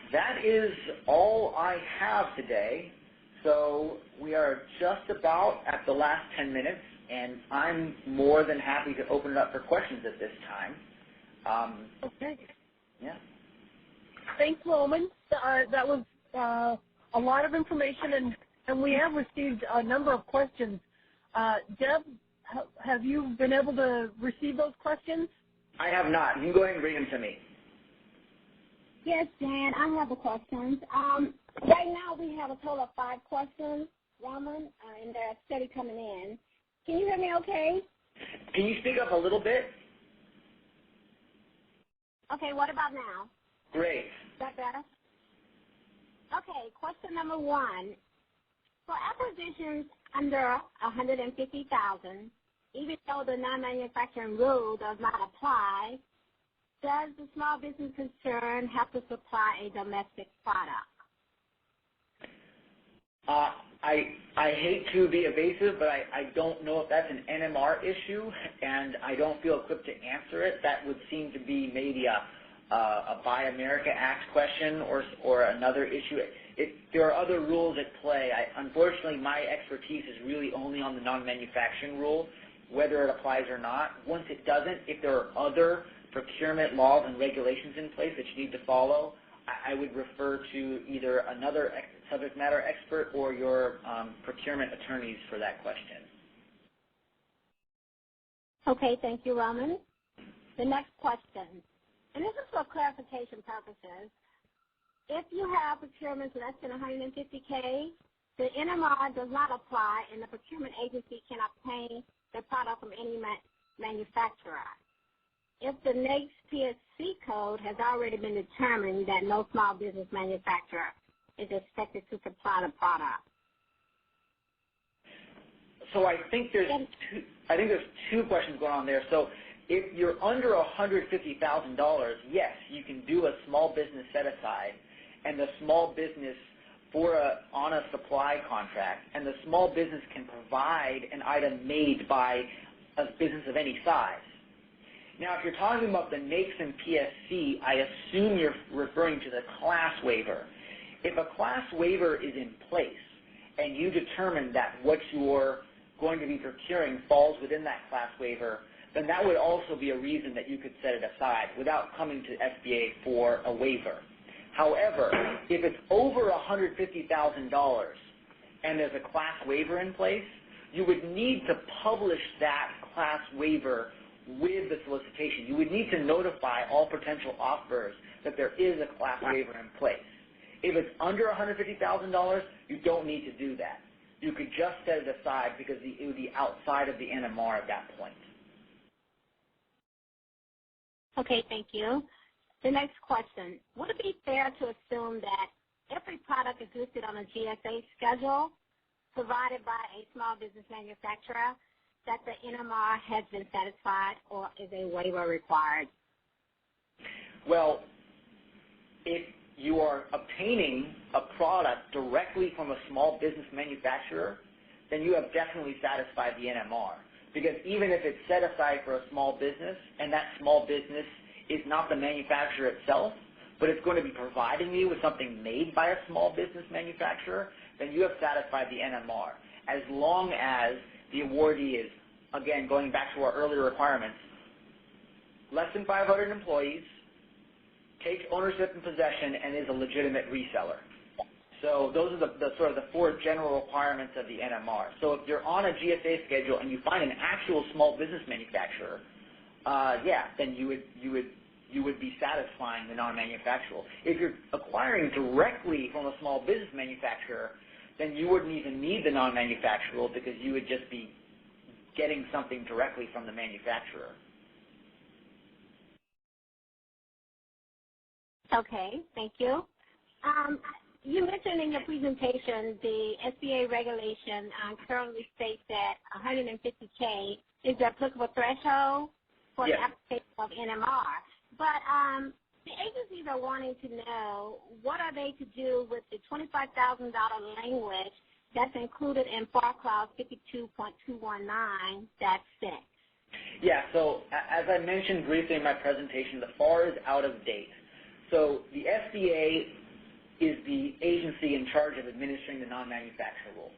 [SPEAKER 3] That is all I have today. So we are just about at the last 10 minutes, and I'm more than happy to open it up for questions at this time.
[SPEAKER 2] Okay.
[SPEAKER 3] Yeah.
[SPEAKER 2] Thanks, Roman. That was a lot of information, and we have received a number of questions. Deb, have you been able to receive those questions?
[SPEAKER 3] I have not. You can go ahead and bring them to me.
[SPEAKER 4] Yes, Jan, I have the questions. Right now we have a total of 5 questions, Roman, and they're steady coming in. Can you hear me okay?
[SPEAKER 3] Can you speak up a little bit?
[SPEAKER 4] Okay, what about now?
[SPEAKER 3] Great.
[SPEAKER 4] Is that better? Okay, question number 1. For acquisitions under $150,000, even though the non-manufacturing rule does not apply, does the small business concern have to supply a domestic product?
[SPEAKER 3] I hate to be evasive, but I don't know if that's an NMR issue, and I don't feel equipped to answer it. That would seem to be maybe a Buy America Act question or another issue. There are other rules at play. Unfortunately, my expertise is really only on the non-manufacturing rule, whether it applies or not. Once it doesn't, if there are other procurement laws and regulations in place that you need to follow, I would refer to either another subject matter expert or your procurement attorneys for that question.
[SPEAKER 4] Okay, thank you, Roman. The next question, and this is for clarification purposes. If you have procurements less than $150K, The NMR does not apply, and the procurement agency can obtain the product from any manufacturer. If the NAICS PSC code has already been determined that no small business manufacturer is expected to supply the product.
[SPEAKER 3] So I think there's two questions going on there. So if you're under $150,000, yes, you can do a small business set aside, and the small business on a supply contract, and the small business can provide an item made by a business of any size. Now, if you're talking about the NAICS and PSC, I assume you're referring to the class waiver. If a class waiver is in place and you determine that what you're going to be procuring falls within that class waiver, then that would also be a reason that you could set it aside without coming to SBA for a waiver. However, if it's over $150,000 and there's a class waiver in place, you would need to publish that class waiver with the solicitation. You would need to notify all potential offers that there is a class waiver in place. If it's under $150,000, you don't need to do that. You could just set it aside because it would be outside of the NMR at that point.
[SPEAKER 4] Okay, thank you. The next question, would it be fair to assume that every product is listed on a GSA schedule provided by a small business manufacturer, that the NMR has been satisfied, or is a waiver required?
[SPEAKER 3] Well, if you are obtaining a product directly from a small business manufacturer, then you have definitely satisfied the NMR. Because even if it's set aside for a small business, and that small business is not the manufacturer itself, but it's going to be providing you with something made by a small business manufacturer, then you have satisfied the NMR. As long as the awardee is, again, going back to our earlier requirements, less than 500 employees, takes ownership and possession, and is a legitimate reseller. So those are the sort of the four general requirements of the NMR. So if you're on a GSA schedule and you find an actual small business manufacturer, then you would be satisfying the non-manufacturer. If you're acquiring directly from a small business manufacturer, then you wouldn't even need the non-manufacturer because you would just be getting something directly from the manufacturer.
[SPEAKER 4] Okay, thank you. You mentioned in your presentation the SBA regulation currently states that $150K is the applicable threshold for the application of NMR. But the agencies are wanting to know what are they to do with the $25,000 language that's included in FAR Clause 52.219-6.
[SPEAKER 3] Yeah, so as I mentioned briefly in my presentation, the FAR is out of date. So the SBA is the agency in charge of administering the non-manufacturer rule.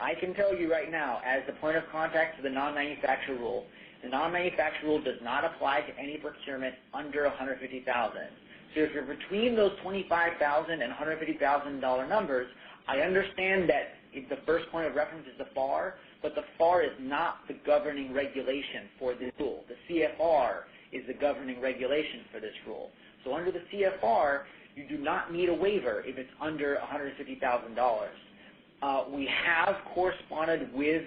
[SPEAKER 3] I can tell you right now, as the point of contact to the non-manufacturer rule, the non-manufacturer rule does not apply to any procurement under $150,000. So if you're between those $25,000 and $150,000 numbers, I understand that the first point of reference is the FAR, but the FAR is not the governing regulation for this rule. The CFR is the governing regulation for this rule. So under the CFR, you do not need a waiver if it's under $150,000. We have corresponded with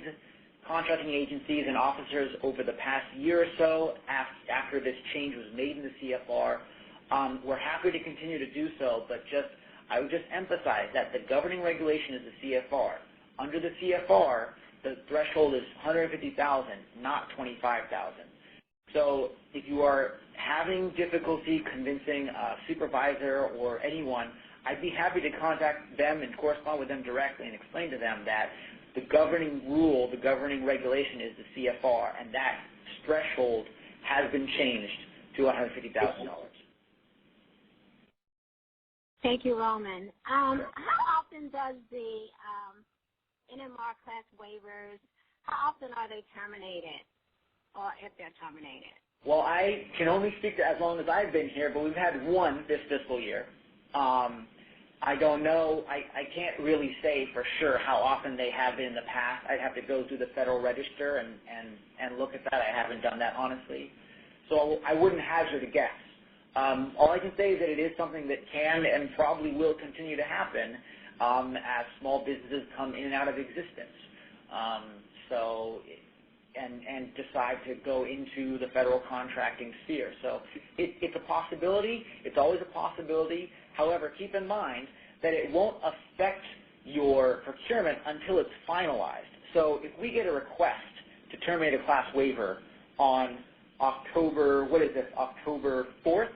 [SPEAKER 3] contracting agencies and officers over the past year or so after this change was made in the CFR. We're happy to continue to do so, but I would just emphasize that the governing regulation is the CFR. Under the CFR, the threshold is $150,000, not $25,000. So if you are having difficulty convincing a supervisor or anyone, I'd be happy to contact them and correspond with them directly and explain to them that the governing rule, the governing regulation is the CFR, and that threshold has been changed to $150,000.
[SPEAKER 4] Thank you, Roman. How often does the NMR class waivers, how often are they terminated, or if they're terminated?
[SPEAKER 3] Well, I can only speak to as long as I've been here, but we've had one this fiscal year. I don't know. I can't really say for sure how often they have been in the past. I'd have to go through the Federal Register and look at that. I haven't done that, honestly. So I wouldn't hazard a guess. All I can say is that it is something that can and probably will continue to happen as small businesses come in and out of existence. And decide to go into the federal contracting sphere. So it's a possibility. It's always a possibility. However, keep in mind that it won't affect your procurement until it's finalized. So if we get a request to terminate a class waiver on October 4th,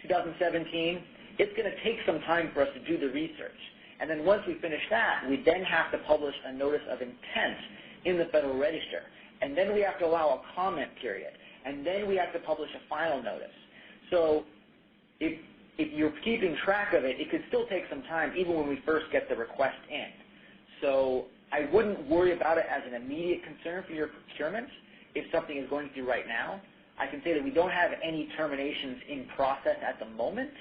[SPEAKER 3] 2017, it's going to take some time for us to do the research. And then once we finish that, we then have to publish a notice of intent in the Federal Register. And then we have to allow a comment period. And then we have to publish a final notice. So if you're keeping track of it, it could still take some time even when we first get the request in. So I wouldn't worry about it as an immediate concern for your procurement if something is going through right now. I can say that we don't have any terminations in process at the moment,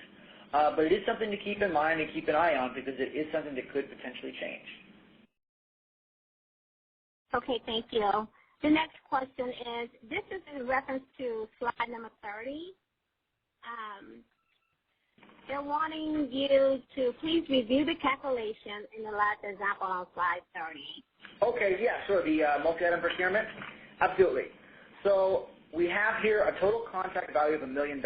[SPEAKER 3] but it is something to keep in mind and keep an eye on because it is something that could potentially change.
[SPEAKER 4] Okay, thank you. The next question is, this is in reference to slide number 30. They're wanting you to please review the calculation in the last example on slide 30.
[SPEAKER 3] Okay, yeah, sure. The multi-item procurement? Absolutely. So we have here a total contract value of $1 million.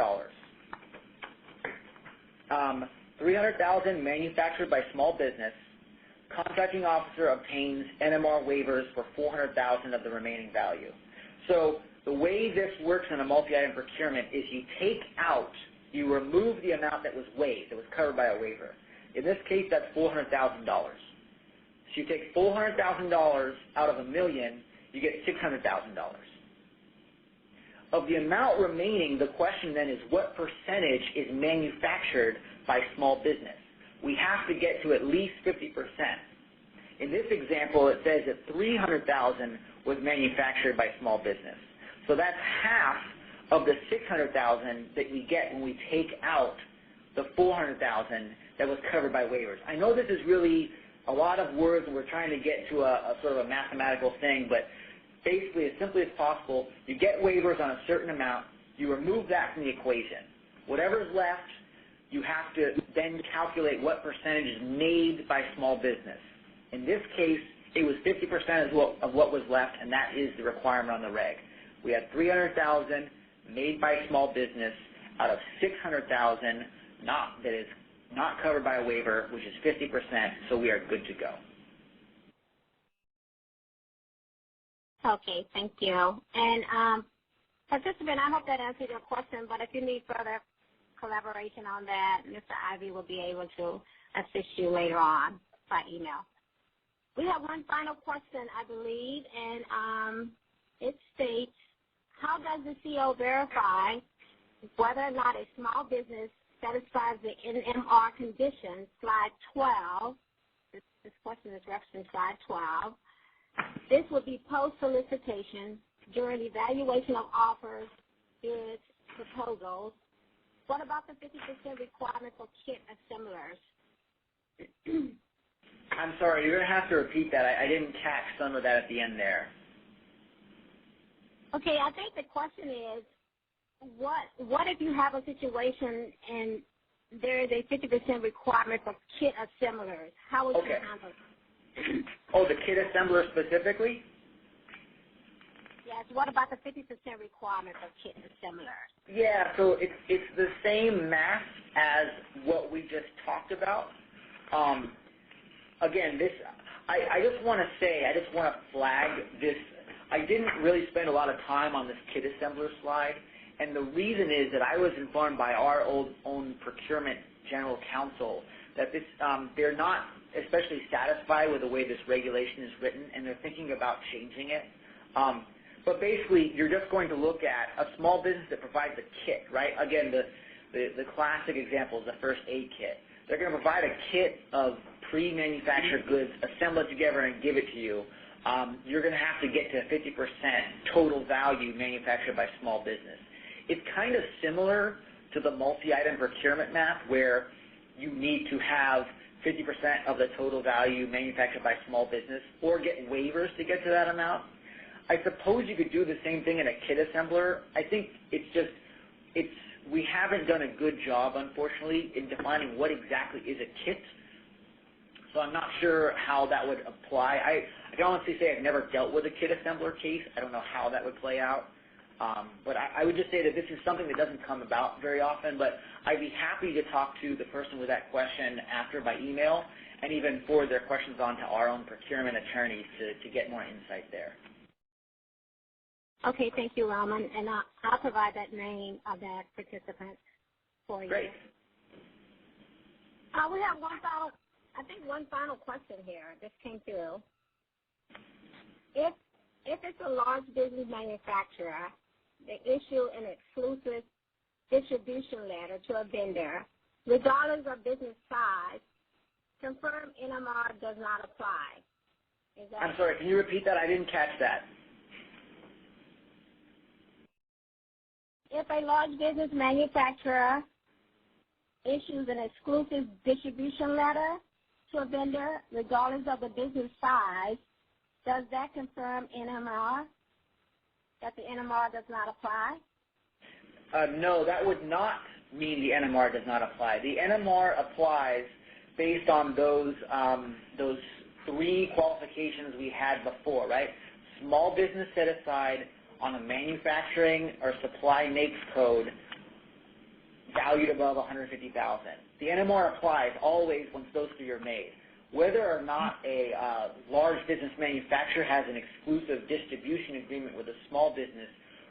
[SPEAKER 3] $300,000 manufactured by small business. Contracting officer obtains NMR waivers for $400,000 of the remaining value. So the way this works in a multi-item procurement is you remove the amount that was waived, that was covered by a waiver. In this case, that's $400,000. So you take $400,000 out of $1 million, you get $600,000. Of the amount remaining, the question then is what percentage is manufactured by small business? We have to get to at least 50%. In this example, it says that $300,000 was manufactured by small business. So that's half of the $600,000 that we get when we take out the $400,000 that was covered by waivers. I know this is really a lot of words and we're trying to get to a sort of a mathematical thing, but basically as simply as possible, you get waivers on a certain amount, you remove that from the equation. Whatever's left, you have to then calculate what percentage is made by small business. In this case, it was 50% of what was left, and that is the requirement on the reg. We had $300,000 made by small business out of $600,000 that is not covered by a waiver, which is 50%, so we are good to go.
[SPEAKER 4] Okay, thank you. And participant, I hope that answered your question, but if you need further collaboration on that, Mr. Ivy will be able to assist you later on by email. We have one final question, I believe, and it states, how does the CO verify whether or not a small business satisfies the NMR conditions, slide 12? This question is referenced slide 12. This would be post-solicitation during evaluation of offers, bids, proposals. What about the 50% requirement for kit assemblers?
[SPEAKER 3] I'm sorry, you're going to have to repeat that. I didn't catch some of that at the end there.
[SPEAKER 4] Okay, I think the question is, what if you have a situation and there is a 50% requirement for kit assemblers? How would you handle it?
[SPEAKER 3] Oh, the kit assembler specifically?
[SPEAKER 4] Yes, what about the 50% requirement for kit assemblers?
[SPEAKER 3] Yeah, so it's the same math as what we just talked about. Again, I just want to flag this. I didn't really spend a lot of time on this kit assembler slide, and the reason is that I was informed by our own procurement general counsel that they're not especially satisfied with the way this regulation is written, and they're thinking about changing it. But basically, you're just going to look at a small business that provides a kit, right? Again, the classic example is the first aid kit. They're going to provide a kit of pre-manufactured goods, assemble it together, and give it to you. You're going to have to get to 50% total value manufactured by small business. It's kind of similar to the multi-item procurement math where you need to have 50% of the total value manufactured by small business or get waivers to get to that amount. I suppose you could do the same thing in a kit assembler. I think we haven't done a good job, unfortunately, in defining what exactly is a kit. So I'm not sure how that would apply. I can honestly say I've never dealt with a kit assembler case. I don't know how that would play out. But I would just say that this is something that doesn't come about very often, but I'd be happy to talk to the person with that question after by email and even forward their questions on to our own procurement attorneys to get more insight there.
[SPEAKER 4] Okay, thank you, Roman, and I'll provide that name of that participant for you.
[SPEAKER 3] Great.
[SPEAKER 4] We have one final question here. This came through. If it's a large business manufacturer, they issue an exclusive distribution letter to a vendor, regardless of business size, confirm NMR does not apply.
[SPEAKER 3] I'm sorry, can you repeat that? I didn't catch that.
[SPEAKER 4] If a large business manufacturer issues an exclusive distribution letter to a vendor, regardless of the business size, does that confirm NMR, that the NMR does not apply?
[SPEAKER 3] No, that would not mean the NMR does not apply. The NMR applies based on those three qualifications we had before, right? Small business set aside on a manufacturing or supply NAICS code valued above $150,000. The NMR applies always once those three are made. Whether or not a large business manufacturer has an exclusive distribution agreement with a small business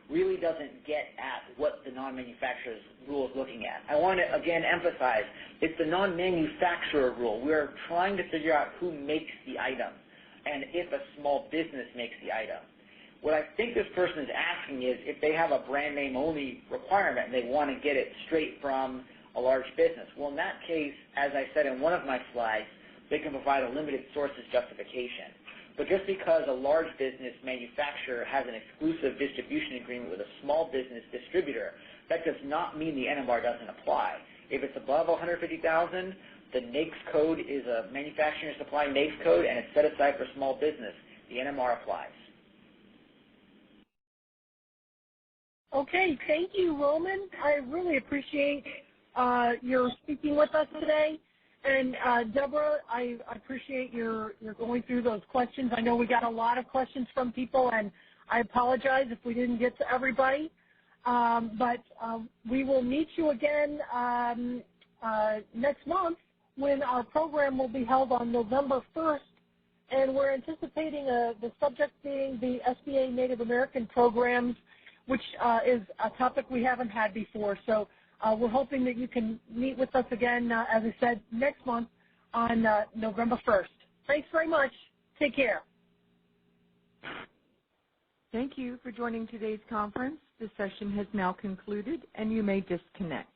[SPEAKER 3] really doesn't get at what the non-manufacturer's rule is looking at. I want to, again, emphasize, it's the non-manufacturer rule. We're trying to figure out who makes the item and if a small business makes the item. What I think this person is asking is if they have a brand name only requirement and they want to get it straight from a large business. Well, in that case, as I said in one of my slides, they can provide a limited sources justification. But just because a large business manufacturer has an exclusive distribution agreement with a small business distributor, that does not mean the NMR doesn't apply. If it's above $150,000, the NAICS code is a manufacturing or supply NAICS code, and it's set aside for small business. The NMR applies.
[SPEAKER 2] Okay, thank you, Roman. I really appreciate your speaking with us today. And Deborah, I appreciate your going through those questions. I know we got a lot of questions from people, and I apologize if we didn't get to everybody. But we will meet you again next month when our program will be held on November 1st. And we're anticipating the subject being the SBA Native American programs, which is a topic we haven't had before. So we're hoping that you can meet with us again, as I said, next month on November 1st. Thanks very much. Take care.
[SPEAKER 1] Thank you for joining today's conference. This session has now concluded, and you may disconnect.